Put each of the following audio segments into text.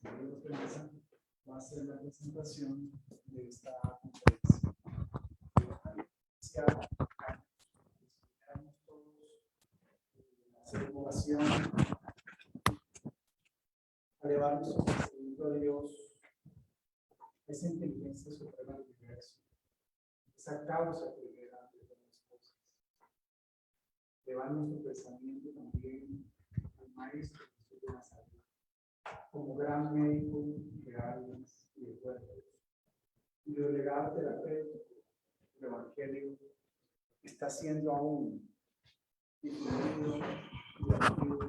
Va a ser la presentación de esta conferencia. Hacer invocación, elevar nuestro pensamiento a Dios, esa inteligencia suprema del universo, esa causa primera de todas las cosas. Elevar nuestro pensamiento también al Maestro Jesús de Nazaret, como gran médico de almas y de cuerpos, y de legado terapéutico, el Evangelio está siendo aún difundido y activo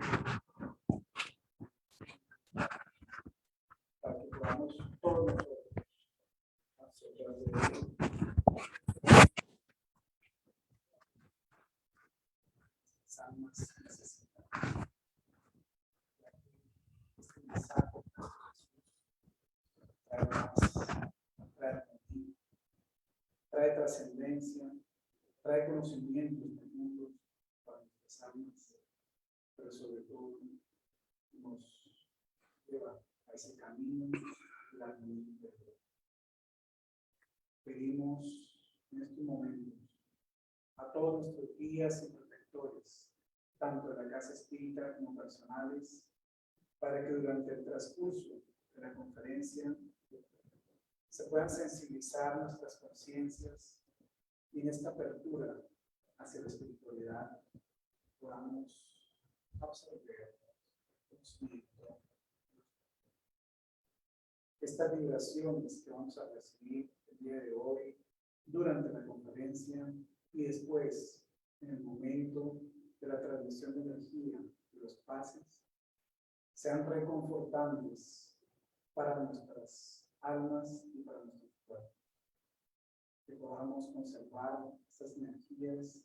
para que podamos todos nosotros acercar de él. Las almas necesitan este mensaje trae paz, trae motivo, trae trascendencia, trae conocimientos profundos para nuestras almas, pero sobre todo nos lleva a ese camino de la armonía interior. Pedimos en estos momentos a todos nuestros guías y protectores, tanto de la casa espírita como personales, para que durante el transcurso de la conferencia se puedan sensibilizar nuestras conciencias y en esta apertura hacia la espiritualidad podamos absorber conocimiento. Estas vibraciones que vamos a recibir el día de hoy, durante la conferencia y después, en el momento de la transmisión de energía de los pases, sean reconfortantes para nuestras almas y para nuestros cuerpos. Que podamos conservar estas energías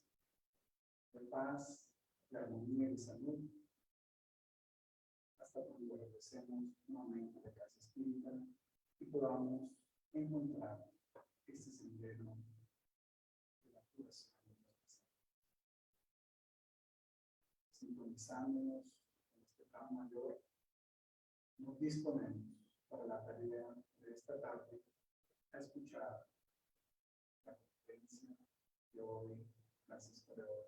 de paz, de armonía y de salud hasta cuando regresemos nuevamente a la casa espírita y podamos encontrar este sendero de la curación de nuestras almas. Sintonizándonos en este plan mayor, nos disponemos para la tarea de esta tarde a escuchar la conferencia de hoy, Francisco de hoy.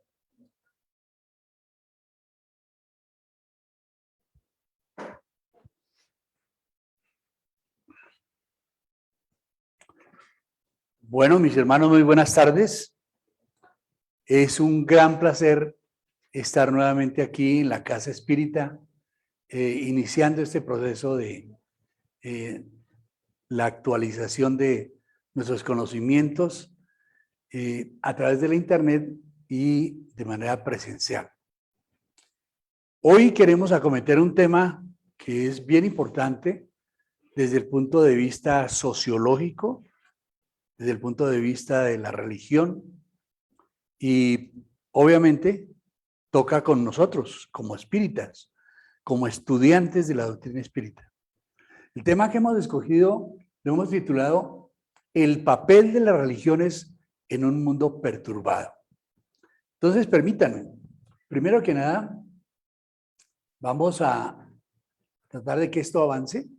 Bueno, mis hermanos, muy buenas tardes. Es un gran placer estar nuevamente aquí en la Casa Espírita, iniciando este proceso de la actualización de nuestros conocimientos a través de la Internet y de manera presencial. Hoy queremos acometer un tema que es bien importante desde el punto de vista sociológico, desde el punto de vista de la religión y obviamente toca con nosotros como espíritas, como estudiantes de la doctrina espírita. El tema que hemos escogido lo hemos titulado El papel de las religiones en un mundo perturbado. Entonces, permítanme, primero que nada, vamos a tratar de que esto avance.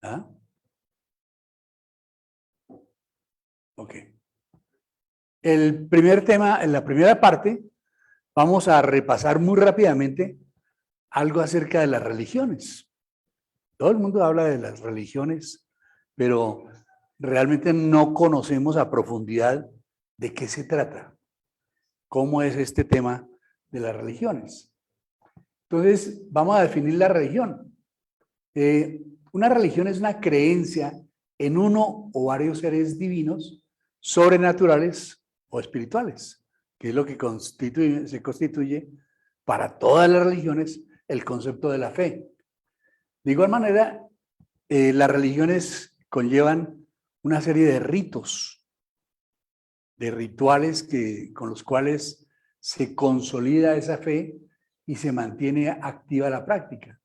¿Ah? Ok. El primer tema, en la primera parte, vamos a repasar muy rápidamente algo acerca de las religiones. Todo el mundo habla de las religiones, pero realmente no conocemos a profundidad de qué se trata, cómo es este tema de las religiones. Entonces, vamos a definir la religión. Una religión es una creencia en uno o varios seres divinos, sobrenaturales o espirituales, que es lo que se constituye para todas las religiones el concepto de la fe. De igual manera, las religiones conllevan una serie de ritos, de rituales con los cuales se consolida esa fe y se mantiene activa la práctica.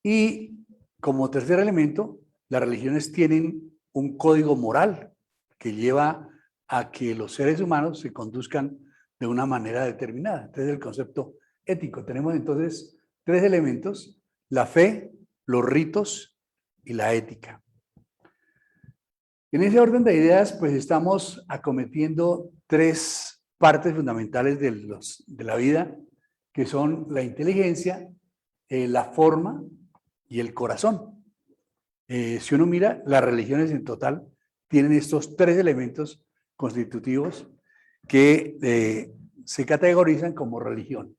Y como tercer elemento, las religiones tienen un código moral que lleva a que los seres humanos se conduzcan de una manera determinada. Entonces, el concepto ético. Tenemos entonces tres elementos: la fe, los ritos y la ética. En ese orden de ideas, pues estamos acometiendo tres partes fundamentales de la vida, que son la inteligencia, la forma y el corazón. Si uno mira, las religiones en total tienen estos tres elementos constitutivos que se categorizan como religión.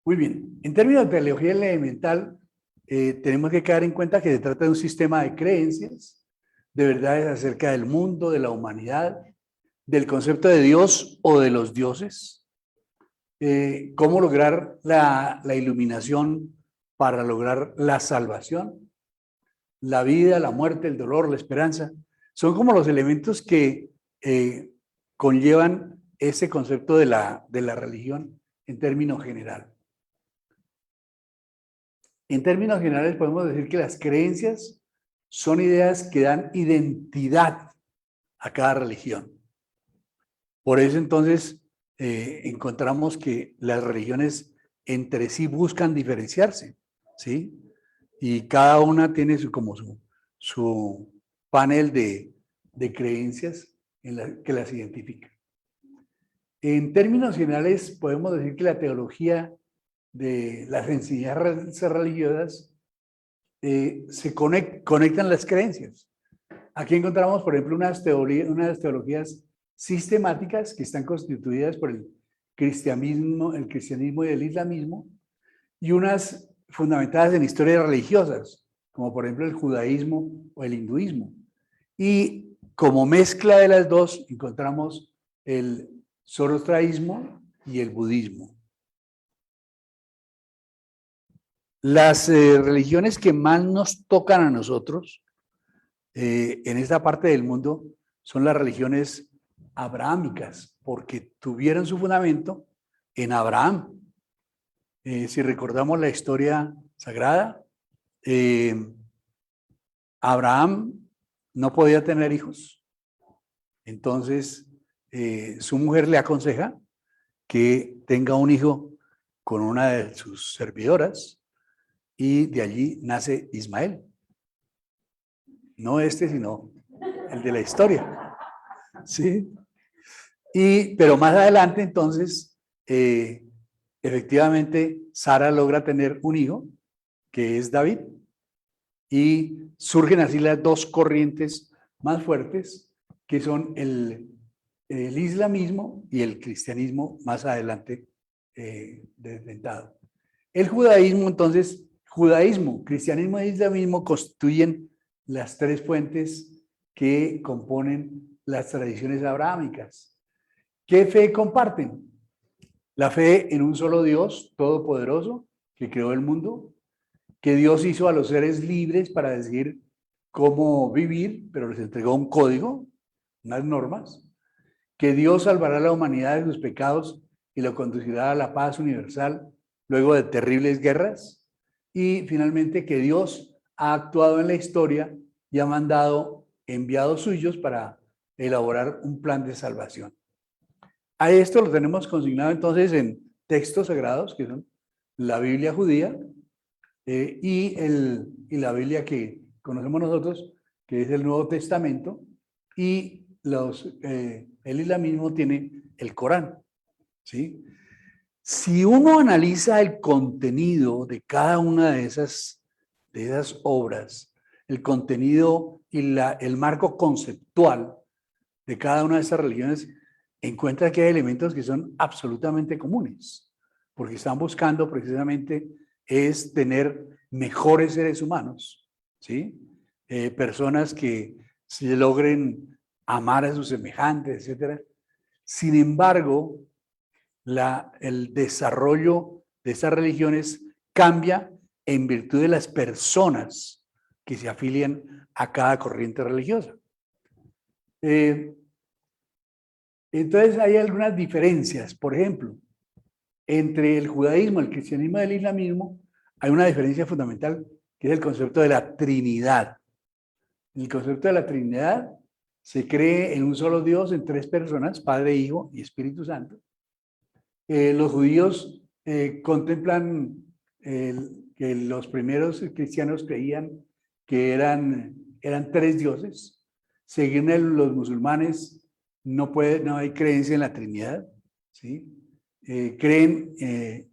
Muy bien, en términos de teología elemental, tenemos que quedar en cuenta que se trata de un sistema de creencias, de verdades acerca del mundo, de la humanidad, del concepto de Dios o de los dioses, cómo lograr la iluminación para lograr la salvación, la vida, la muerte, el dolor, la esperanza. Son como los elementos que conllevan ese concepto de la religión en términos general. En términos generales podemos decir que las creencias son ideas que dan identidad a cada religión. Por eso entonces encontramos que las religiones entre sí buscan diferenciarse, ¿sí? Y cada una tiene su panel de creencias que las identifica. En términos generales podemos decir que la teología de las enseñanzas religiosas se conectan las creencias. Aquí encontramos, por ejemplo, unas teologías sistemáticas que están constituidas por el cristianismo y el islamismo, y unas fundamentadas en historias religiosas, como por ejemplo el judaísmo o el hinduismo. Y como mezcla de las dos encontramos el zoroastrianismo y el budismo. Las religiones que más nos tocan a nosotros en esta parte del mundo son las religiones abrahámicas, porque tuvieron su fundamento en Abraham. Si recordamos la historia sagrada, Abraham no podía tener hijos. Entonces, su mujer le aconseja que tenga un hijo con una de sus servidoras, y de allí nace Ismael. No este, sino el de la historia. ¿Sí? Pero más adelante, entonces, efectivamente, Sara logra tener un hijo, que es David, y surgen así las dos corrientes más fuertes, que son el islamismo y el cristianismo más adelante desdentado. El judaísmo, entonces, judaísmo, cristianismo e islamismo constituyen las tres fuentes que componen las tradiciones abrahámicas. ¿Qué fe comparten? La fe en un solo Dios todopoderoso que creó el mundo, que Dios hizo a los seres libres para decidir cómo vivir, pero les entregó un código, unas normas, que Dios salvará a la humanidad de sus pecados y lo conducirá a la paz universal luego de terribles guerras, y finalmente que Dios ha actuado en la historia y ha mandado enviados suyos para elaborar un plan de salvación. A esto lo tenemos consignado entonces en textos sagrados, que son la Biblia judía y la Biblia que conocemos nosotros, que es el Nuevo Testamento, y el islamismo tiene el Corán, ¿sí? Si uno analiza el contenido de cada una de esas obras, el contenido y el marco conceptual de cada una de esas religiones, encuentra que hay elementos que son absolutamente comunes, porque están buscando precisamente es tener mejores seres humanos, ¿sí? Personas que se logren amar a sus semejantes, etc. Sin embargo, el desarrollo de estas religiones cambia en virtud de las personas que se afilian a cada corriente religiosa. Entonces hay algunas diferencias. Por ejemplo, entre el judaísmo, el cristianismo y el islamismo hay una diferencia fundamental, que es el concepto de la Trinidad. En el concepto de la Trinidad se cree en un solo Dios, en tres personas, Padre, Hijo y Espíritu Santo. Los judíos contemplan que los primeros cristianos creían que eran tres dioses. Según los musulmanes, no hay creencia en la Trinidad, ¿sí? No creen en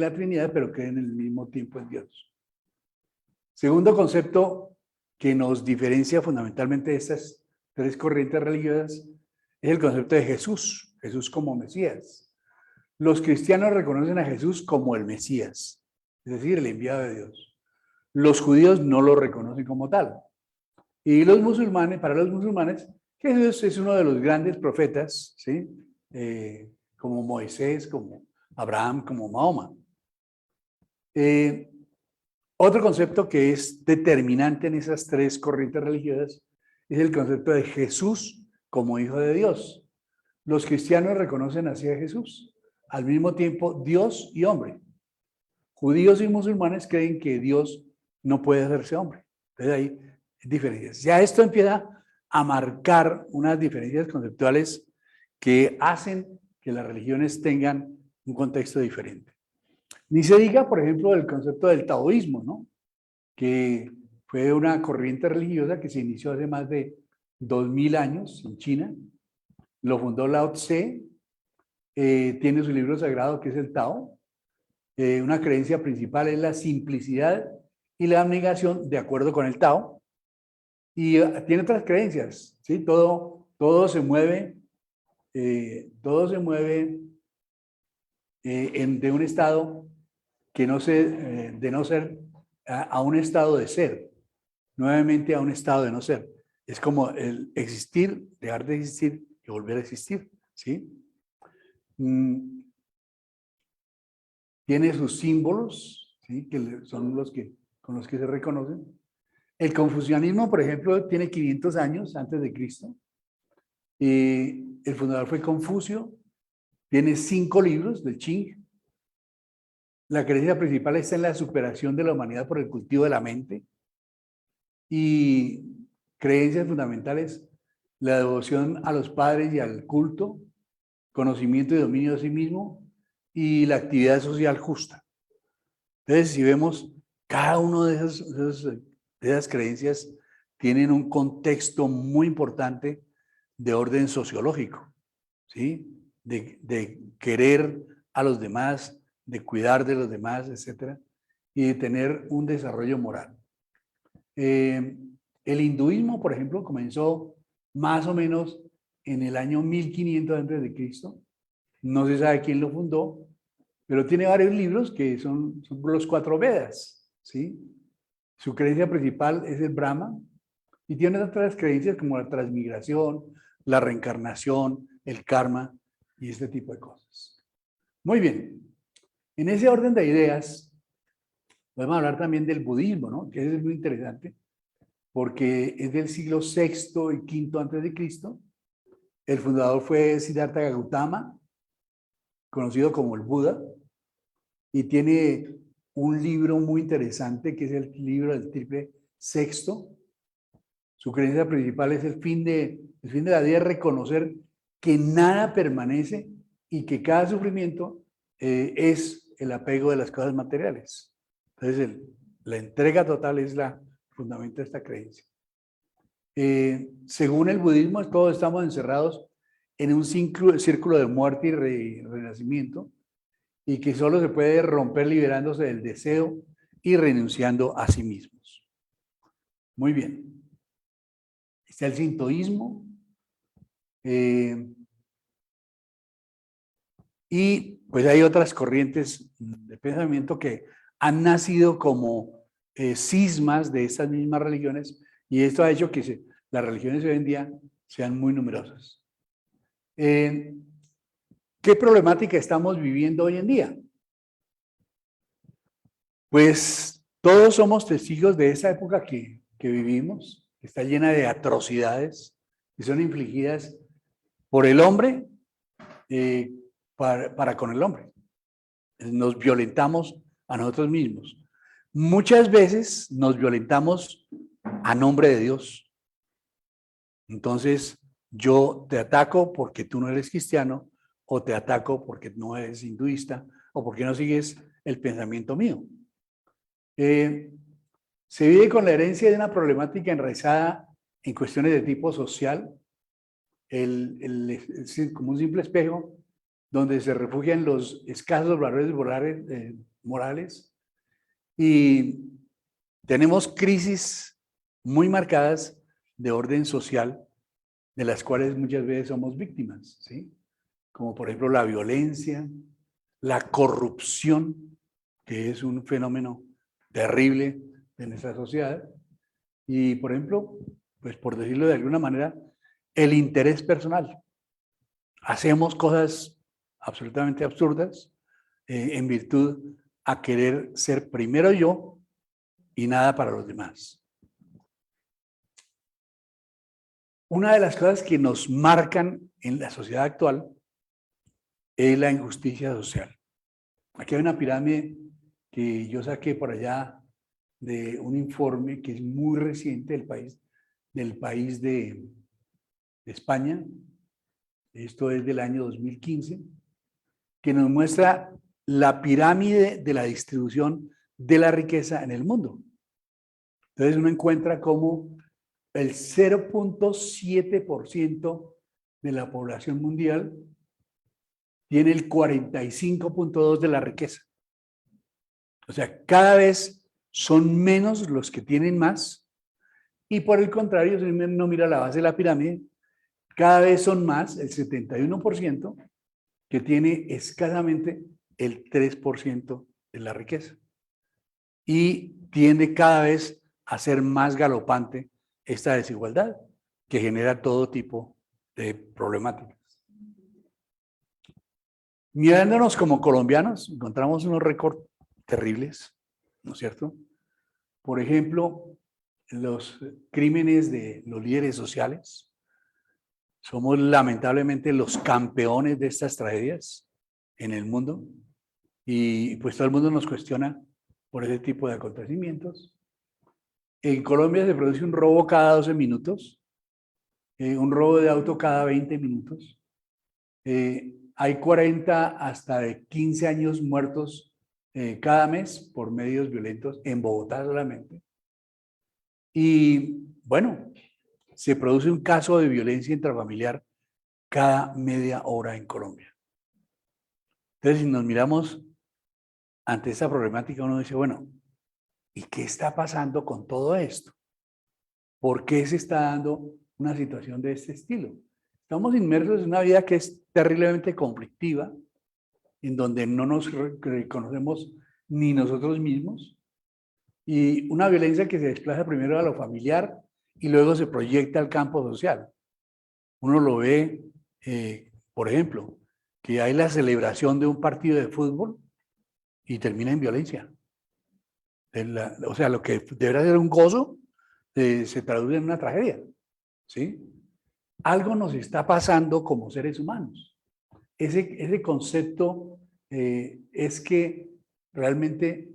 la Trinidad, pero creen al mismo tiempo en Dios. Segundo concepto que nos diferencia fundamentalmente de estas tres corrientes religiosas es el concepto de Jesús, Jesús como Mesías. Los cristianos reconocen a Jesús como el Mesías, es decir, el enviado de Dios. Los judíos no lo reconocen como tal. Y los musulmanes, para los musulmanes, Jesús es uno de los grandes profetas, ¿sí? Como Moisés, como Abraham, como Mahoma. Otro concepto que es determinante en esas tres corrientes religiosas es el concepto de Jesús como Hijo de Dios. Los cristianos reconocen así a Jesús, al mismo tiempo Dios y hombre. Judíos y musulmanes creen que Dios no puede hacerse hombre. Entonces hay diferencias. Ya esto empieza a marcar unas diferencias conceptuales que hacen que las religiones tengan un contexto diferente. Ni se diga, por ejemplo, el concepto del taoísmo, ¿no? Que fue una corriente religiosa que se inició hace más de 2000 años en China. Lo fundó Lao Tse, tiene su libro sagrado que es el Tao. Una creencia principal es la simplicidad y la abnegación de acuerdo con el Tao. Y tiene otras creencias, ¿sí? Todo se mueve de un estado que de no ser a un estado de ser, nuevamente a un estado de no ser. Es como el existir, dejar de existir y volver a existir, ¿sí? Tiene sus símbolos, ¿sí? Que son con los que se reconocen. El confucianismo, por ejemplo, tiene 500 años antes de Cristo. El fundador fue Confucio. Tiene 5 libros del Qing. La creencia principal está en la superación de la humanidad por el cultivo de la mente. Y creencias fundamentales, la devoción a los padres y al culto, conocimiento y dominio de sí mismo y la actividad social justa. Entonces, si vemos, cada uno de esas creencias tienen un contexto muy importante de orden sociológico, ¿sí? De querer a los demás, de cuidar de los demás, etcétera, y de tener un desarrollo moral. El hinduismo, por ejemplo, comenzó más o menos en el año 1500 a.C. No se sabe quién lo fundó, pero tiene varios libros que son los 4 Vedas, ¿sí? Su creencia principal es el Brahma y tiene otras creencias como la transmigración, la reencarnación, el karma y este tipo de cosas. Muy bien. En ese orden de ideas, podemos hablar también del budismo, ¿no? Que es muy interesante porque es del siglo VI y V antes de Cristo. El fundador fue Siddhartha Gautama, conocido como el Buda, y tiene un libro muy interesante que es el libro del triple sexto. Su creencia principal es el fin de la vida, es reconocer que nada permanece y que cada sufrimiento es el apego de las cosas materiales. Entonces, la entrega total es la fundamento de esta creencia. Según el budismo, todos estamos encerrados en un círculo de muerte y renacimiento, y que solo se puede romper liberándose del deseo y renunciando a sí mismos. Muy bien. Está el sintoísmo. Y pues hay otras corrientes de pensamiento que han nacido como cismas de estas mismas religiones, y esto ha hecho que las religiones hoy en día sean muy numerosas. ¿Qué problemática estamos viviendo hoy en día? Pues todos somos testigos de esa época que vivimos, que está llena de atrocidades que son infligidas por el hombre para con el hombre. Nos violentamos a nosotros mismos. muchas veces nos violentamos a nombre de Dios. Entonces, yo te ataco porque tú no eres cristiano, o te ataco porque no eres hinduista, o porque no sigues el pensamiento mío. Se vive con la herencia de una problemática enraizada en cuestiones de tipo social, es como un simple espejo donde se refugian los escasos valores morales, y tenemos crisis muy marcadas de orden social, de las cuales muchas veces somos víctimas, ¿sí? Como por ejemplo la violencia, la corrupción, que es un fenómeno terrible de nuestra sociedad, y por ejemplo, pues por decirlo de alguna manera, el interés personal. Hacemos cosas absolutamente absurdas en virtud a querer ser primero yo y nada para los demás. Una de las cosas que nos marcan en la sociedad actual es la injusticia social. Aquí hay una pirámide que yo saqué por allá de un informe que es muy reciente del país de España. Esto es del año 2015, que nos muestra la pirámide de la distribución de la riqueza en el mundo. Entonces uno encuentra cómo el 0.7% de la población mundial tiene el 45.2% de la riqueza. O sea, cada vez son menos los que tienen más, y por el contrario, si uno mira la base de la pirámide, cada vez son más, el 71%, que tiene escasamente el 3% de la riqueza. Y tiende cada vez a ser más galopante esta desigualdad que genera todo tipo de problemáticas. Mirándonos como colombianos, encontramos unos récords terribles, ¿no es cierto? Por ejemplo, los crímenes de los líderes sociales. Somos lamentablemente los campeones de estas tragedias en el mundo, y pues todo el mundo nos cuestiona por ese tipo de acontecimientos. En Colombia se produce un robo cada 12 minutos, un robo de auto cada 20 minutos. Hay 40 hasta de 15 años muertos cada mes por medios violentos en Bogotá solamente. Y bueno, se produce un caso de violencia intrafamiliar cada media hora en Colombia. Entonces, si nos miramos ante esta problemática, uno dice, bueno, ¿y qué está pasando con todo esto? ¿Por qué se está dando una situación de este estilo? Estamos inmersos en una vida que es terriblemente conflictiva, en donde no nos reconocemos ni nosotros mismos, y una violencia que se desplaza primero a lo familiar y luego se proyecta al campo social. Uno lo ve, por ejemplo, que hay la celebración de un partido de fútbol y termina en violencia. O sea, lo que debería ser un gozo se traduce en una tragedia, ¿sí? Algo nos está pasando como seres humanos. Ese concepto es que realmente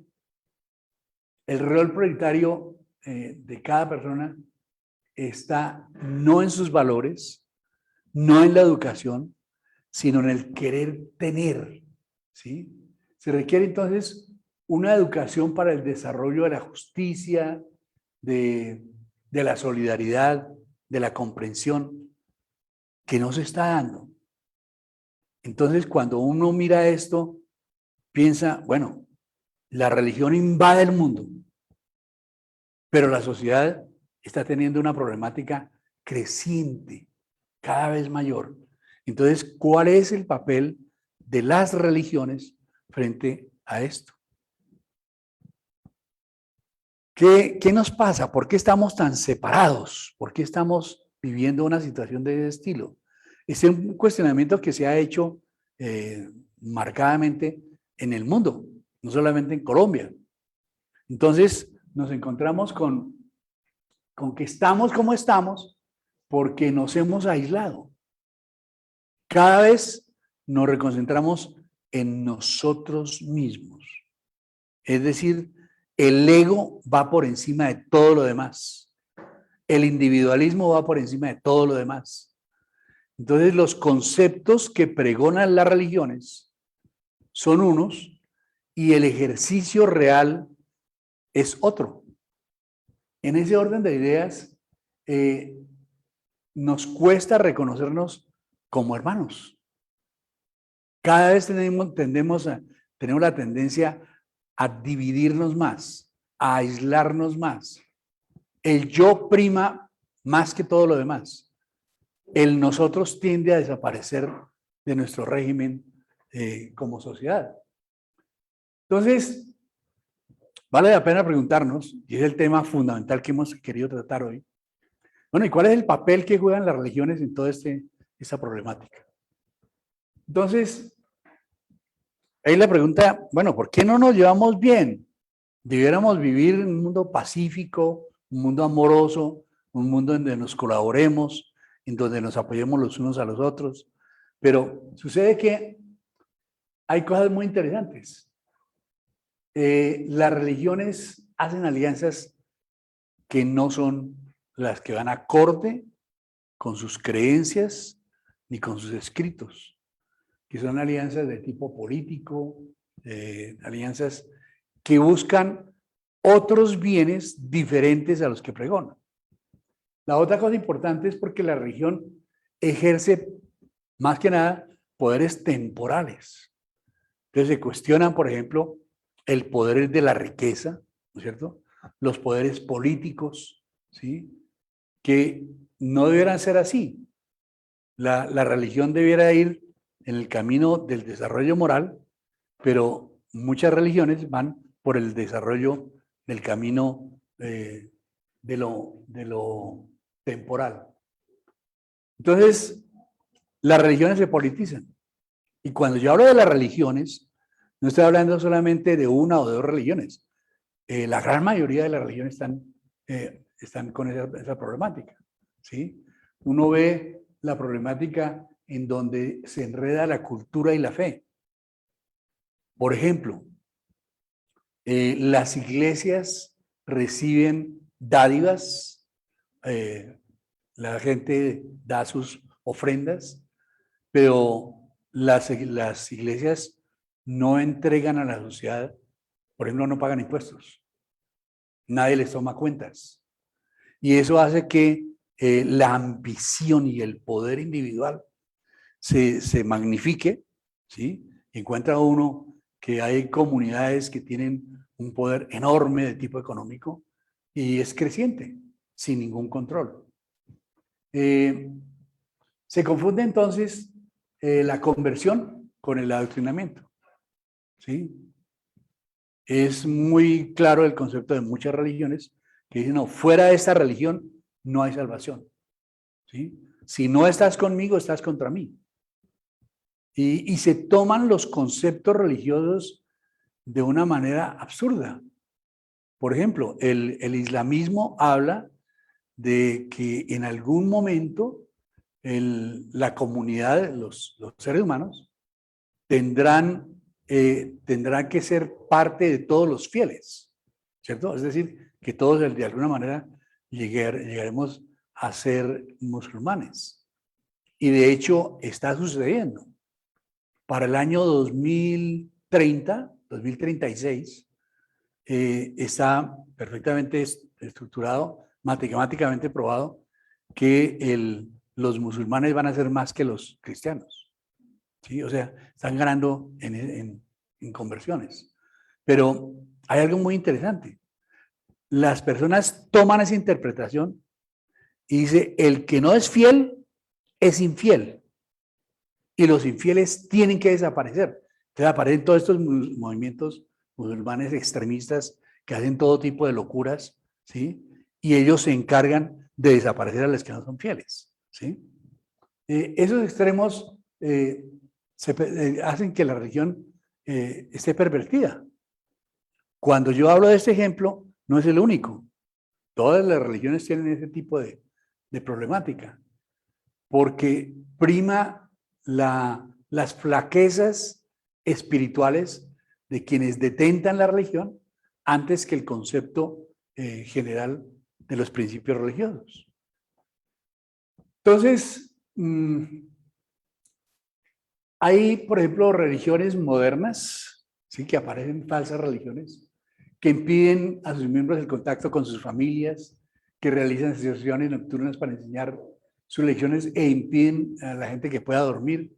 el rol prioritario de cada persona está no en sus valores, no en la educación, sino en el querer tener, ¿sí? Se requiere entonces una educación para el desarrollo de la justicia, de la solidaridad, de la comprensión, que no se está dando. Entonces, cuando uno mira esto, piensa, bueno, la religión invade el mundo, pero la sociedad está teniendo una problemática creciente, cada vez mayor. Entonces, ¿cuál es el papel de las religiones frente a esto? ¿Qué nos pasa? ¿Por qué estamos tan separados? ¿Por qué estamos viviendo una situación de ese estilo? Es un cuestionamiento que se ha hecho marcadamente en el mundo, no solamente en Colombia. Entonces, nos encontramos con que estamos como estamos porque nos hemos aislado. Cada vez nos reconcentramos en nosotros mismos. Es decir, el ego va por encima de todo lo demás. El individualismo va por encima de todo lo demás. Entonces, los conceptos que pregonan las religiones son unos y el ejercicio real es otro. En ese orden de ideas, nos cuesta reconocernos como hermanos. Cada vez tenemos la tendencia a dividirnos más, a aislarnos más. El yo prima más que todo lo demás. El nosotros tiende a desaparecer de nuestro régimen como sociedad. Entonces, vale la pena preguntarnos, y es el tema fundamental que hemos querido tratar hoy, bueno, ¿y cuál es el papel que juegan las religiones en toda esta problemática? Entonces, ahí la pregunta, bueno, ¿por qué no nos llevamos bien? Debiéramos vivir en un mundo pacífico, un mundo amoroso, un mundo en donde nos colaboremos, en donde nos apoyemos los unos a los otros. Pero sucede que hay cosas muy interesantes. Las religiones hacen alianzas que no son las que van acorde con sus creencias ni con sus escritos, que son alianzas de tipo político, alianzas que buscan otros bienes diferentes a los que pregonan. La otra cosa importante es porque la religión ejerce más que nada poderes temporales. Entonces se cuestionan, por ejemplo, el poder de la riqueza, ¿no es cierto? Los poderes políticos, ¿sí? Que no debieran ser así. La religión debiera ir en el camino del desarrollo moral, pero muchas religiones van por el desarrollo del camino de lo temporal. Entonces, las religiones se politizan. Y cuando yo hablo de las religiones, no estoy hablando solamente de una o de dos religiones. La gran mayoría de las religiones están con esa problemática, ¿sí? Uno ve la problemática en donde se enreda la cultura y la fe. Por ejemplo, las iglesias reciben dádivas, la gente da sus ofrendas, pero las iglesias no entregan a la sociedad, por ejemplo, no pagan impuestos, nadie les toma cuentas. Y eso hace que la ambición y el poder individual se magnifique, ¿sí? Encuentra uno que hay comunidades que tienen un poder enorme de tipo económico y es creciente, sin ningún control. Se confunde entonces la conversión con el adoctrinamiento, ¿sí? Es muy claro el concepto de muchas religiones que dicen, no, fuera de esta religión no hay salvación, ¿sí? Si no estás conmigo, estás contra mí. Y se toman los conceptos religiosos de una manera absurda. Por ejemplo, el islamismo habla de que en algún momento la comunidad, los seres humanos, tendrán que ser parte de todos los fieles, ¿cierto? Es decir, que todos de alguna manera llegaremos a ser musulmanes. Y de hecho está sucediendo. Para el año 2030, 2036, está perfectamente estructurado, matemáticamente probado, que los musulmanes van a ser más que los cristianos. ¿Sí? O sea, están ganando en conversiones. Pero hay algo muy interesante. Las personas toman esa interpretación y dice, el que no es fiel es infiel. Y los infieles tienen que desaparecer. Entonces aparecen todos estos movimientos musulmanes extremistas que hacen todo tipo de locuras, ¿sí? Y ellos se encargan de desaparecer a los que no son fieles, ¿sí? Esos extremos hacen que la religión esté pervertida. Cuando yo hablo de este ejemplo, no es el único. Todas las religiones tienen ese tipo de problemática, porque prima las flaquezas espirituales de quienes detentan la religión antes que el concepto general de los principios religiosos. Entonces, hay, por ejemplo, religiones modernas, ¿sí? Que aparecen falsas religiones, que impiden a sus miembros el contacto con sus familias, que realizan sesiones nocturnas para enseñar sus religiones e impiden a la gente que pueda dormir,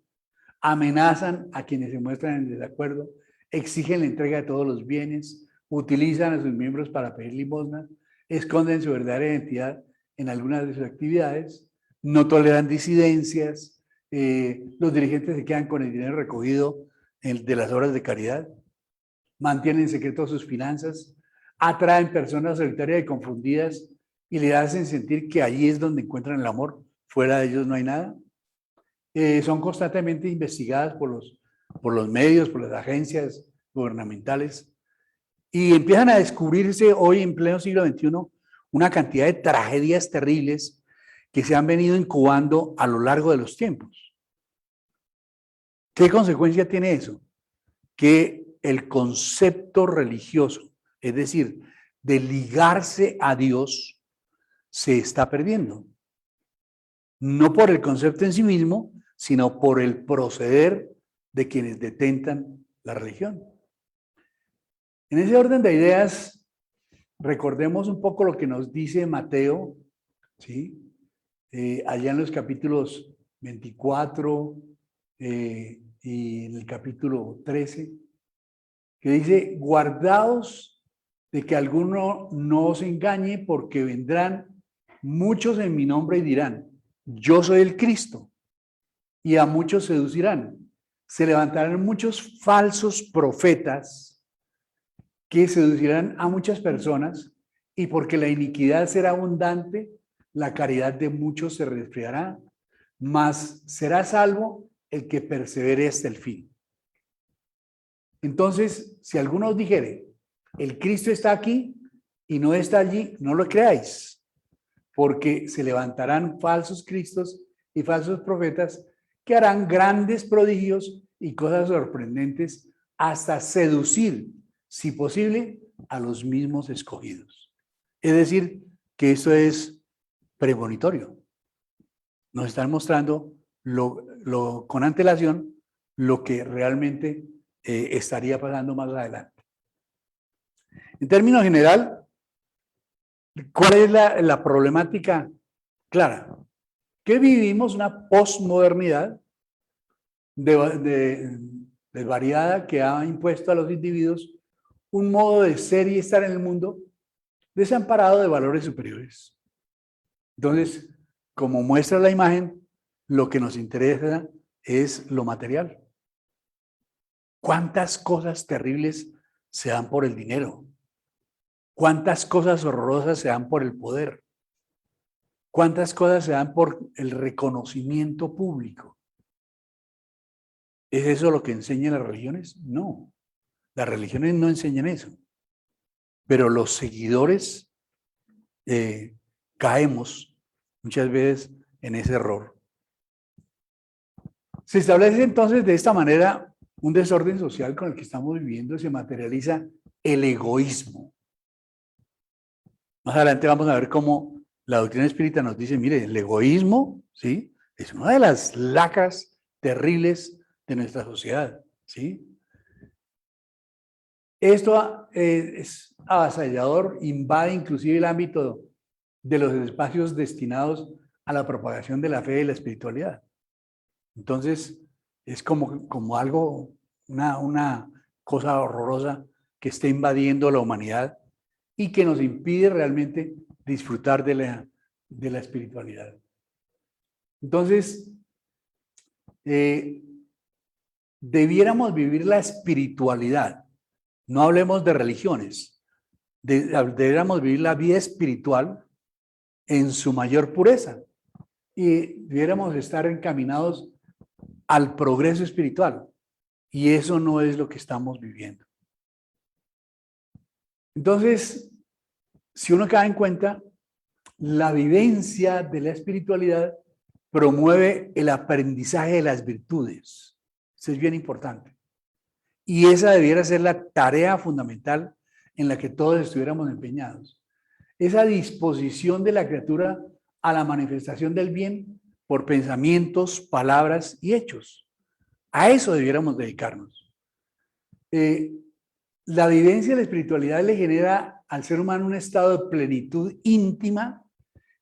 amenazan a quienes se muestran en desacuerdo, exigen la entrega de todos los bienes, utilizan a sus miembros para pedir limosna, esconden su verdadera identidad en algunas de sus actividades, no toleran disidencias, los dirigentes se quedan con el dinero recogido de las obras de caridad, mantienen en secreto sus finanzas, atraen personas solitarias y confundidas y le hacen sentir que allí es donde encuentran el amor, fuera de ellos no hay nada. Son constantemente investigadas por los medios, por las agencias gubernamentales y empiezan a descubrirse hoy en pleno siglo XXI una cantidad de tragedias terribles que se han venido incubando a lo largo de los tiempos. ¿Qué consecuencia tiene eso? Que el concepto religioso, es decir, de ligarse a Dios, se está perdiendo. No por el concepto en sí mismo, sino por el proceder de quienes detentan la religión. En ese orden de ideas, recordemos un poco lo que nos dice Mateo, ¿sí? Allá en los capítulos 24 y en el capítulo 13, que dice, guardaos de que alguno no os engañe, porque vendrán muchos en mi nombre y dirán, yo soy el Cristo, y a muchos seducirán. Se levantarán muchos falsos profetas que seducirán a muchas personas, y porque la iniquidad será abundante, la caridad de muchos se resfriará, mas será salvo el que persevere hasta el fin. Entonces, si alguno os dijere, el Cristo está aquí y no está allí, no lo creáis, porque se levantarán falsos cristos y falsos profetas que harán grandes prodigios y cosas sorprendentes hasta seducir, si posible, a los mismos escogidos. Es decir, que esto es premonitorio. Nos están mostrando con antelación lo que realmente estaría pasando más adelante. En términos general, ¿cuál es la problemática clara? Que vivimos una posmodernidad desvariada que ha impuesto a los individuos un modo de ser y estar en el mundo desamparado de valores superiores. Entonces, como muestra la imagen, lo que nos interesa es lo material. ¿Cuántas cosas terribles se dan por el dinero? ¿Cuántas cosas horrorosas se dan por el poder? ¿Cuántas cosas se dan por el reconocimiento público? ¿Es eso lo que enseñan las religiones? No, las religiones no enseñan eso. Pero los seguidores caemos muchas veces en ese error. Se establece entonces de esta manera un desorden social con el que estamos viviendo, se materializa el egoísmo. Más adelante vamos a ver cómo la doctrina espírita nos dice, mire, el egoísmo, ¿sí? Es una de las lacras terribles de nuestra sociedad, ¿sí? Esto es avasallador, invade inclusive el ámbito de los espacios destinados a la propagación de la fe y la espiritualidad. Entonces, es como algo, una cosa horrorosa que está invadiendo la humanidad y que nos impide realmente disfrutar de la espiritualidad. Entonces, debiéramos vivir la espiritualidad. No hablemos de religiones. Debiéramos vivir la vida espiritual en su mayor pureza. Y debiéramos estar encaminados al progreso espiritual. Y eso no es lo que estamos viviendo. Entonces, si uno cae en cuenta, la vivencia de la espiritualidad promueve el aprendizaje de las virtudes. Eso es bien importante. Y esa debiera ser la tarea fundamental en la que todos estuviéramos empeñados. Esa disposición de la criatura a la manifestación del bien por pensamientos, palabras y hechos. A eso debiéramos dedicarnos. La vivencia de la espiritualidad le genera al ser humano un estado de plenitud íntima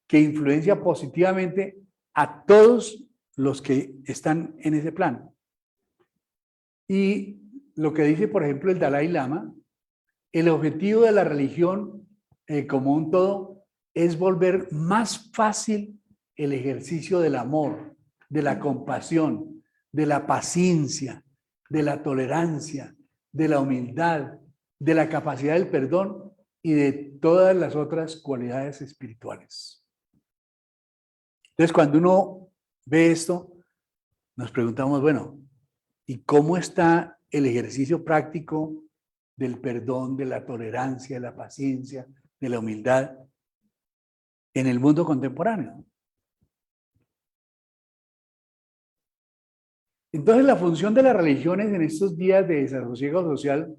que influencia positivamente a todos los que están en ese plano. Y lo que dice, por ejemplo, el Dalai Lama, el objetivo de la religión como un todo es volver más fácil el ejercicio del amor, de la compasión, de la paciencia, de la tolerancia, de la humildad, de la capacidad del perdón y de todas las otras cualidades espirituales. Entonces, cuando uno ve esto, nos preguntamos, bueno, ¿y cómo está el ejercicio práctico del perdón, de la tolerancia, de la paciencia, de la humildad en el mundo contemporáneo? Entonces, la función de las religiones en estos días de desasosiego social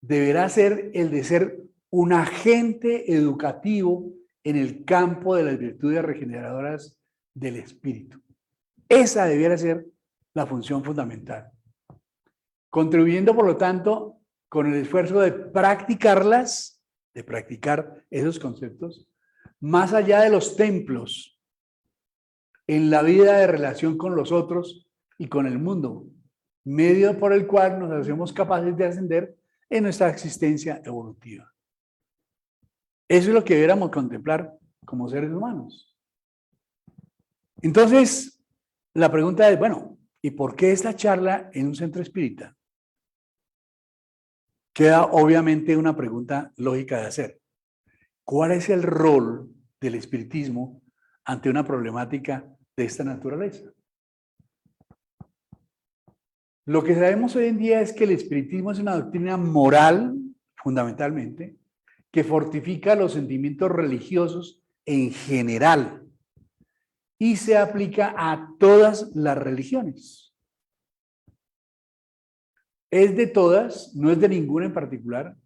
deberá ser el de ser un agente educativo en el campo de las virtudes regeneradoras del espíritu. Esa debiera ser la función fundamental. Contribuyendo, por lo tanto, con el esfuerzo de practicarlas, de practicar esos conceptos, más allá de los templos, en la vida de relación con los otros y con el mundo, medio por el cual nos hacemos capaces de ascender en nuestra existencia evolutiva. Eso es lo que debiéramos contemplar como seres humanos. Entonces, la pregunta es, bueno, ¿y por qué esta charla en un centro espírita? Queda obviamente una pregunta lógica de hacer. ¿Cuál es el rol del espiritismo ante una problemática de esta naturaleza? Lo que sabemos hoy en día es que el espiritismo es una doctrina moral, fundamentalmente, que fortifica los sentimientos religiosos en general y se aplica a todas las religiones. Es de todas, no es de ninguna en particular.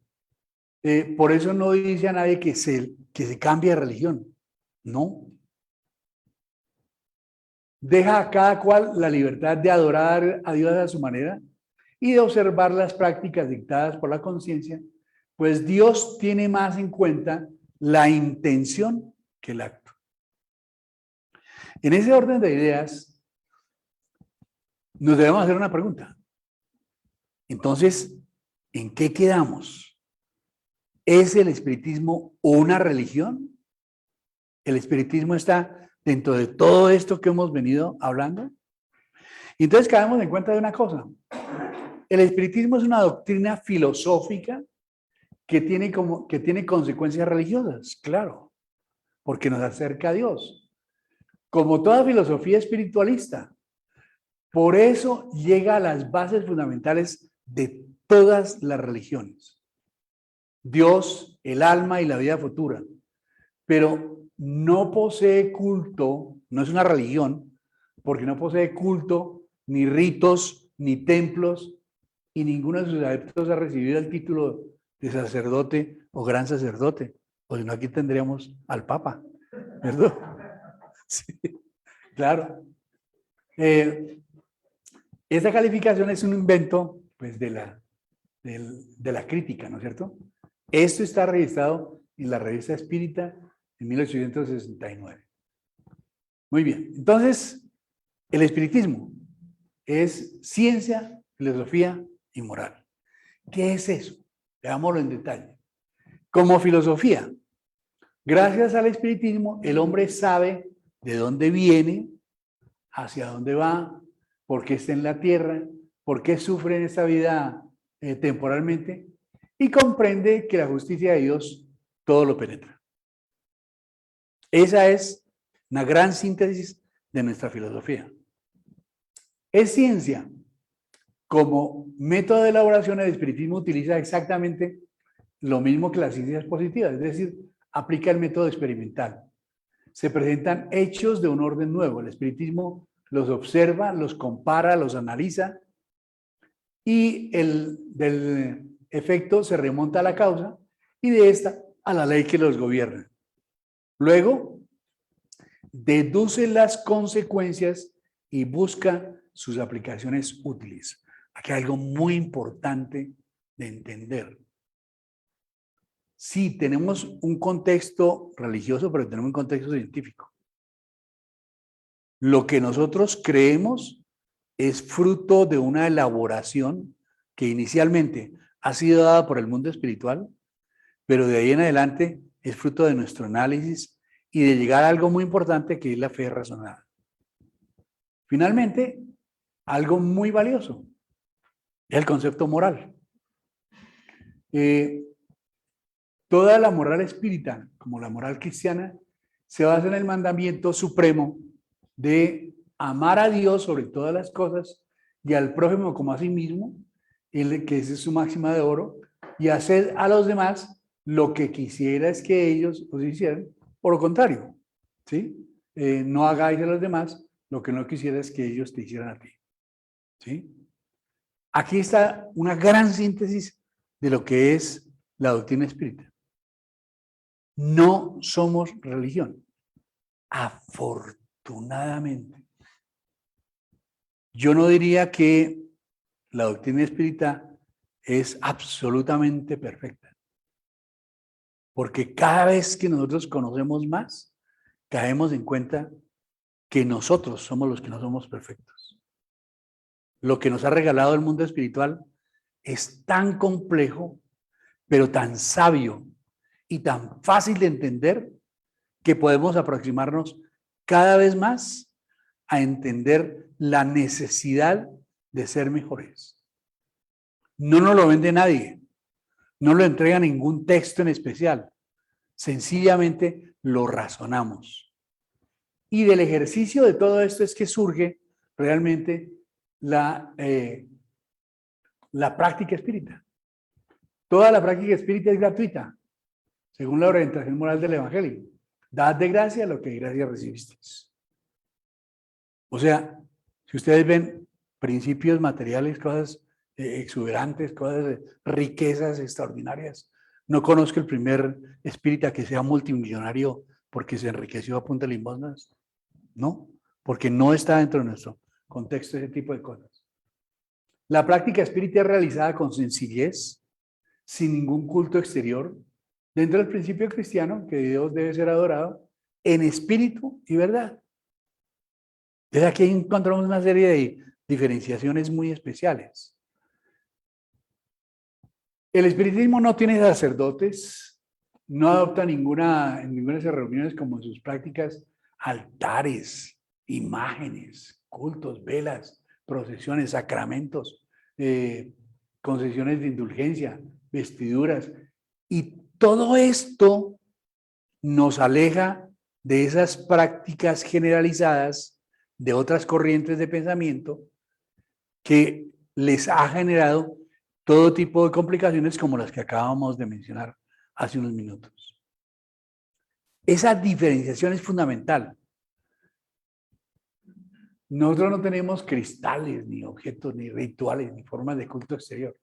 Por eso no dice a nadie que se cambie de religión. No. Deja a cada cual la libertad de adorar a Dios a su manera y de observar las prácticas dictadas por la conciencia, pues Dios tiene más en cuenta la intención que el acto. En ese orden de ideas, nos debemos hacer una pregunta. Entonces, ¿en qué quedamos? ¿Es el espiritismo una religión? ¿El espiritismo está dentro de todo esto que hemos venido hablando? Y entonces caemos en cuenta de una cosa. El espiritismo es una doctrina filosófica que tiene consecuencias religiosas, claro, porque nos acerca a Dios. Como toda filosofía espiritualista. Por eso llega a las bases fundamentales de todas las religiones. Dios, el alma y la vida futura. Pero no posee culto, no es una religión, porque no posee culto, ni ritos, ni templos, y ninguno de sus adeptos ha recibido el título de sacerdote o gran sacerdote. O si no, aquí tendríamos al Papa, ¿verdad? Sí, claro. Esta calificación es un invento, pues, de la crítica, ¿no es cierto? Esto está registrado en la Revista Espírita en 1869. Muy bien, entonces, el espiritismo es ciencia, filosofía y moral. ¿Qué es eso? Veámoslo en detalle. Como filosofía, gracias al espiritismo, el hombre sabe de dónde viene, hacia dónde va, por qué está en la tierra, por qué sufre en esta vida temporalmente, y comprende que la justicia de Dios todo lo penetra. Esa es una gran síntesis de nuestra filosofía. Es ciencia. Como método de elaboración, el espiritismo utiliza exactamente lo mismo que las ciencias positivas, es decir, aplica el método experimental. Se presentan hechos de un orden nuevo. El espiritismo los observa, los compara, los analiza y del efecto se remonta a la causa y de esta a la ley que los gobierna. Luego, deduce las consecuencias y busca sus aplicaciones útiles. Aquí hay algo muy importante de entender. Sí, tenemos un contexto religioso, pero tenemos un contexto científico. Lo que nosotros creemos es fruto de una elaboración que inicialmente ha sido dada por el mundo espiritual, pero de ahí en adelante es fruto de nuestro análisis y de llegar a algo muy importante que es la fe razonada. Finalmente, algo muy valioso es el concepto moral. Toda la moral espírita, como la moral cristiana, se basa en el mandamiento supremo de amar a Dios sobre todas las cosas y al prójimo como a sí mismo, que esa es su máxima de oro, y hacer a los demás lo que quisieras que ellos os hicieran, por lo contrario, ¿sí? No hagáis a los demás lo que no quisieras que ellos te hicieran a ti, ¿sí? Aquí está una gran síntesis de lo que es la doctrina espírita. No somos religión, afortunadamente. Yo no diría que la doctrina espírita es absolutamente perfecta, porque cada vez que nosotros conocemos más, caemos en cuenta que nosotros somos los que no somos perfectos. Lo que nos ha regalado el mundo espiritual es tan complejo, pero tan sabio y tan fácil de entender que podemos aproximarnos cada vez más a entender la necesidad de ser mejores. No nos lo vende nadie, no lo entrega ningún texto en especial, sencillamente lo razonamos. Y del ejercicio de todo esto es que surge realmente la práctica espírita. Toda la práctica espírita es gratuita, según la orientación moral del Evangelio. Dad de gracia lo que de gracia recibisteis. O sea, si ustedes ven principios materiales, cosas exuberantes, cosas, riquezas extraordinarias, no conozco el primer espírita que sea multimillonario porque se enriqueció a punta de limosnas. No, porque no está dentro de nuestro contexto ese tipo de cosas. La práctica espírita es realizada con sencillez, sin ningún culto exterior, dentro del principio cristiano que Dios debe ser adorado en espíritu y verdad. Desde aquí encontramos una serie de diferenciaciones muy especiales. El espiritismo no tiene sacerdotes, no adopta en ninguna de esas reuniones como en sus prácticas altares, imágenes, cultos, velas, procesiones, sacramentos, concesiones de indulgencia, vestiduras. Y todo esto nos aleja de esas prácticas generalizadas de otras corrientes de pensamiento que les ha generado todo tipo de complicaciones como las que acabamos de mencionar hace unos minutos. Esa diferenciación es fundamental. Nosotros no tenemos cristales, ni objetos, ni rituales, ni formas de culto exterior.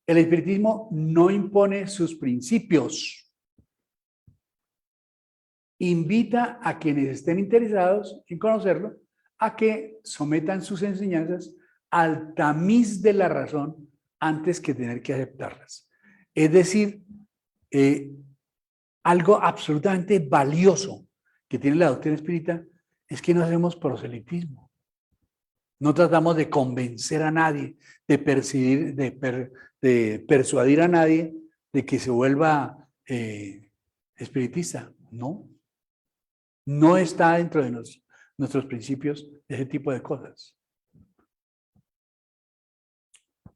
El espiritismo no impone sus principios. Invita a quienes estén interesados en conocerlo a que sometan sus enseñanzas al tamiz de la razón antes que tener que aceptarlas. Es decir, algo absolutamente valioso que tiene la doctrina espírita es que no hacemos proselitismo. No tratamos de convencer a nadie, de persuadir a nadie de que se vuelva espiritista. No. No está dentro de nuestros principios ese tipo de cosas.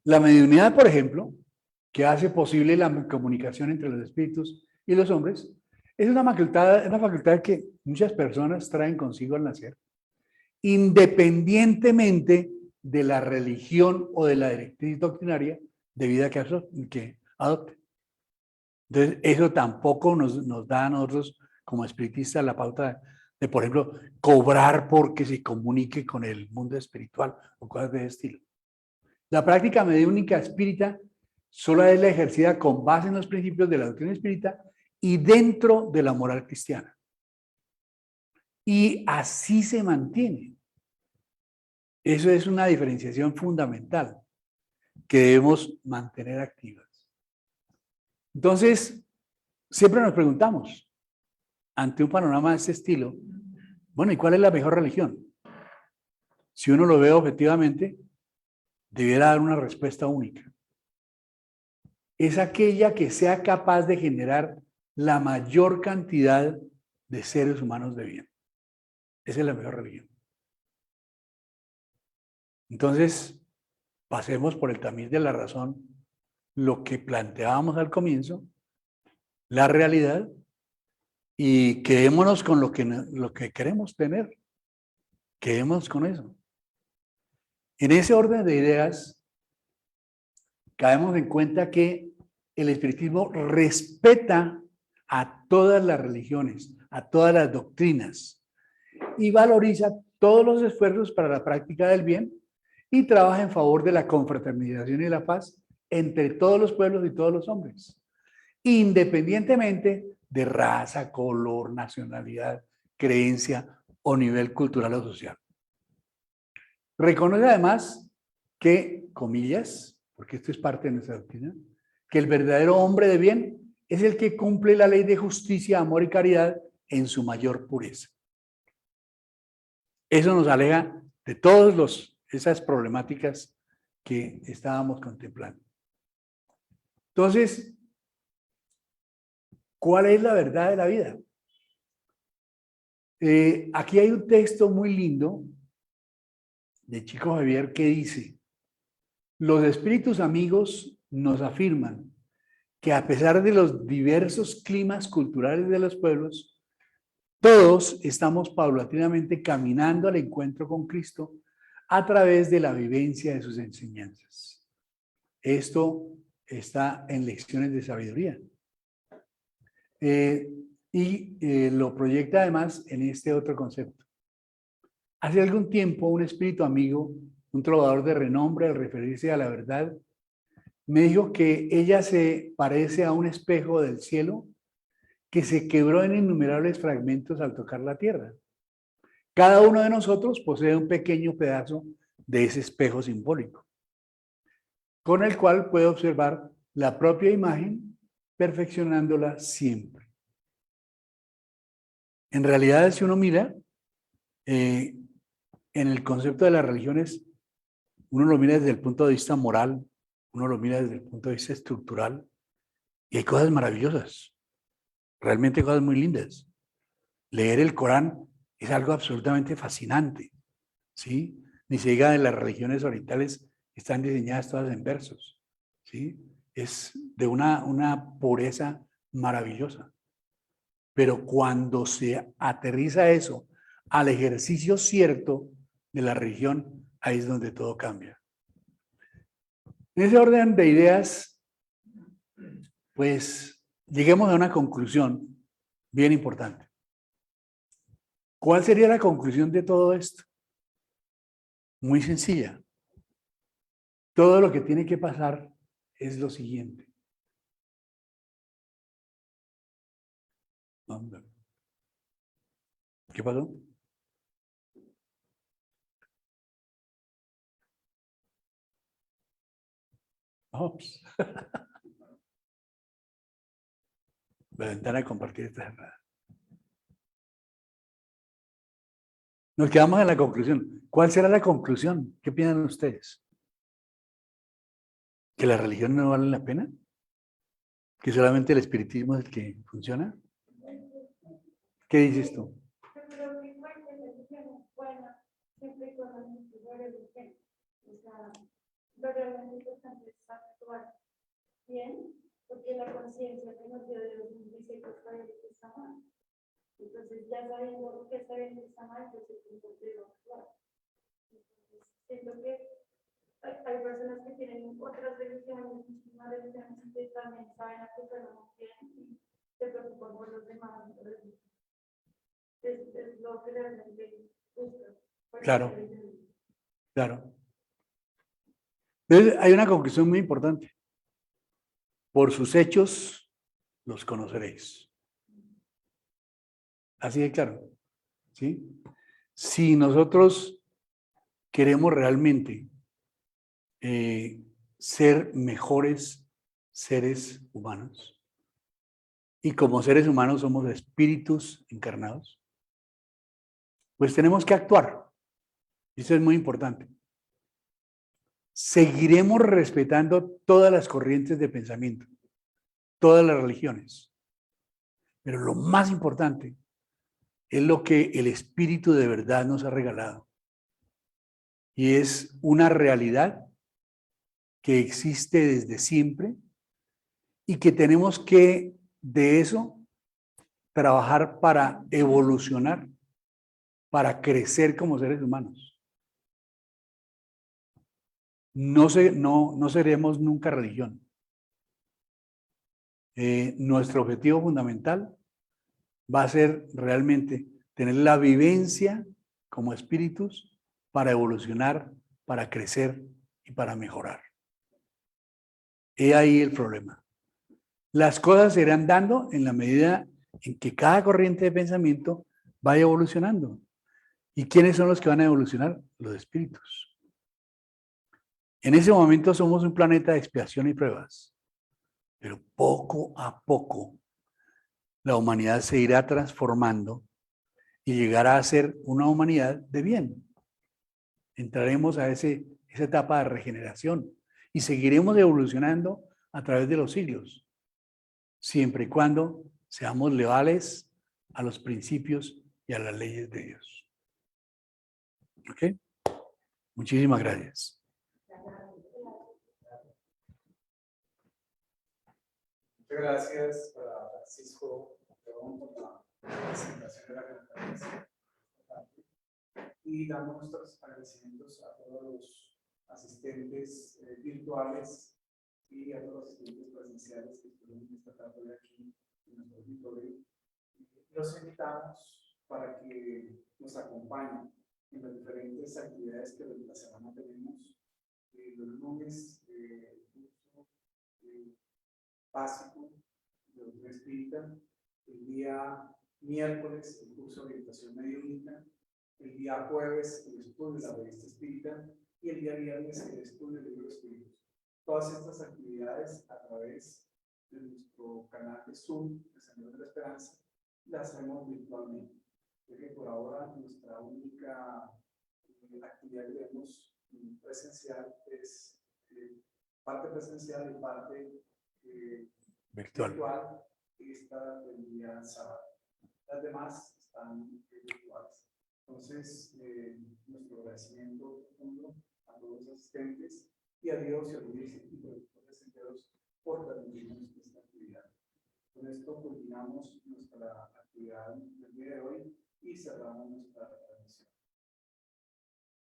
La mediunidad, por ejemplo, que hace posible la comunicación entre los espíritus y los hombres, es una facultad que muchas personas traen consigo al nacer, independientemente de la religión o de la directriz doctrinaria de vida que adopte. Entonces, eso tampoco nos da a nosotros como espiritistas la pauta de, por ejemplo, cobrar porque se comunique con el mundo espiritual o cosas de ese estilo. La práctica mediúnica espírita solo es la ejercida con base en los principios de la doctrina espírita y dentro de la moral cristiana. Y así se mantiene. Eso es una diferenciación fundamental que debemos mantener activas. Entonces, siempre nos preguntamos, ante un panorama de este estilo, bueno, ¿y cuál es la mejor religión? Si uno lo ve objetivamente, debiera dar una respuesta única. Es aquella que sea capaz de generar la mayor cantidad de seres humanos de bien. Esa es la mejor religión. Entonces, pasemos por el tamiz de la razón, lo que planteábamos al comienzo, la realidad, y quedémonos con lo que queremos tener. Quedémonos con eso. En ese orden de ideas, caemos en cuenta que el espiritismo respeta a todas las religiones, a todas las doctrinas, y valoriza todos los esfuerzos para la práctica del bien y trabaja en favor de la confraternización y la paz entre todos los pueblos y todos los hombres, independientemente de raza, color, nacionalidad, creencia o nivel cultural o social. Reconoce además que, comillas, porque esto es parte de nuestra doctrina, que el verdadero hombre de bien es el que cumple la ley de justicia, amor y caridad en su mayor pureza. Eso nos aleja de todas esas problemáticas que estábamos contemplando. Entonces, ¿cuál es la verdad de la vida? Aquí hay un texto muy lindo de Chico Javier que dice: los espíritus amigos nos afirman que a pesar de los diversos climas culturales de los pueblos, todos estamos paulatinamente caminando al encuentro con Cristo a través de la vivencia de sus enseñanzas. Esto está en Lecciones de Sabiduría. Lo proyecta además en este otro concepto. Hace algún tiempo un espíritu amigo, un trovador de renombre, al referirse a la verdad, me dijo que ella se parece a un espejo del cielo que se quebró en innumerables fragmentos al tocar la tierra. Cada uno de nosotros posee un pequeño pedazo de ese espejo simbólico, con el cual puede observar la propia imagen, perfeccionándola siempre. En realidad, si uno mira, en el concepto de las religiones, uno lo mira desde el punto de vista moral, uno lo mira desde el punto de vista estructural, y hay cosas maravillosas, realmente cosas muy lindas. Leer el Corán es algo absolutamente fascinante, ¿sí? Ni se diga de las religiones orientales, están diseñadas todas en versos, ¿sí? Es de una pureza maravillosa. Pero cuando se aterriza eso al ejercicio cierto de la religión, ahí es donde todo cambia. En ese orden de ideas, pues lleguemos a una conclusión bien importante. ¿Cuál sería la conclusión de todo esto? Muy sencilla. Todo lo que tiene que pasar es lo siguiente. ¿Qué pasó? Ops. La ventana de compartir está cerrada. Nos quedamos en la conclusión. ¿Cuál será la conclusión? ¿Qué piensan ustedes? ¿Que las religiones no valen la pena? ¿Que solamente el espiritismo es el que funciona? ¿Qué dices tú? Yo creo que cualquier religión es buena, siempre y cuando no se religión. O sea, lo realmente importante es actuar bien, porque la conciencia que nos dio Dios nos dice que está bien y que está mal. Entonces, ya sabiendo lo que está bien y está mal, pues es importante actuar. Entonces, siento que hay personas que tienen otras religiones, muchísimas religiones, que también saben aplicarlo muy bien y se preocupan por los demás. Es lo que realmente gusta. Claro, claro. Entonces, hay una conclusión muy importante. por sus hechos los conoceréis. Así de claro, ¿sí? Si nosotros queremos realmente ser mejores seres humanos, y como seres humanos somos espíritus encarnados, pues tenemos que actuar. Eso es muy importante. Seguiremos respetando todas las corrientes de pensamiento, todas las religiones. Pero lo más importante es lo que el Espíritu de verdad nos ha regalado. Y es una realidad que existe desde siempre y que tenemos que, de eso, trabajar para evolucionar, para crecer como seres humanos. No seremos nunca religión. Nuestro objetivo fundamental va a ser realmente tener la vivencia como espíritus para evolucionar, para crecer y para mejorar. He ahí el problema. Las cosas se irán dando en la medida en que cada corriente de pensamiento vaya evolucionando. ¿Y quiénes son los que van a evolucionar? Los espíritus. En ese momento somos un planeta de expiación y pruebas, pero poco a poco la humanidad se irá transformando y llegará a ser una humanidad de bien. Entraremos a esa etapa de regeneración y seguiremos evolucionando a través de los siglos, siempre y cuando seamos leales a los principios y a las leyes de Dios. ¿Ok? Muchísimas gracias. Muchas gracias a Francisco por la presentación de la conferencia. Y damos nuestros agradecimientos a todos los asistentes virtuales y a todos los asistentes presenciales que estuvieron esta tarde aquí en nuestro auditorio. Los invitamos para que nos acompañen en las diferentes actividades que durante la semana tenemos. Los lunes, curso básico de doctrina espírita, el día miércoles, el curso de orientación mediúnica, el día jueves, el estudio de la revista espírita, y el día viernes, el estudio del libro de espíritus. Todas estas actividades a través de nuestro canal de Zoom, de Sendero de la Esperanza, las hacemos virtualmente. Porque por ahora nuestra única actividad, digamos, presencial es parte presencial y parte virtual, y está el día sábado. Las demás están virtuales. Entonces, nuestro agradecimiento profundo a todos los asistentes y a Dios y a los discípulos de Senderos por permitirnos esta actividad. Con esto culminamos nuestra actividad del día de hoy y cerramos nuestra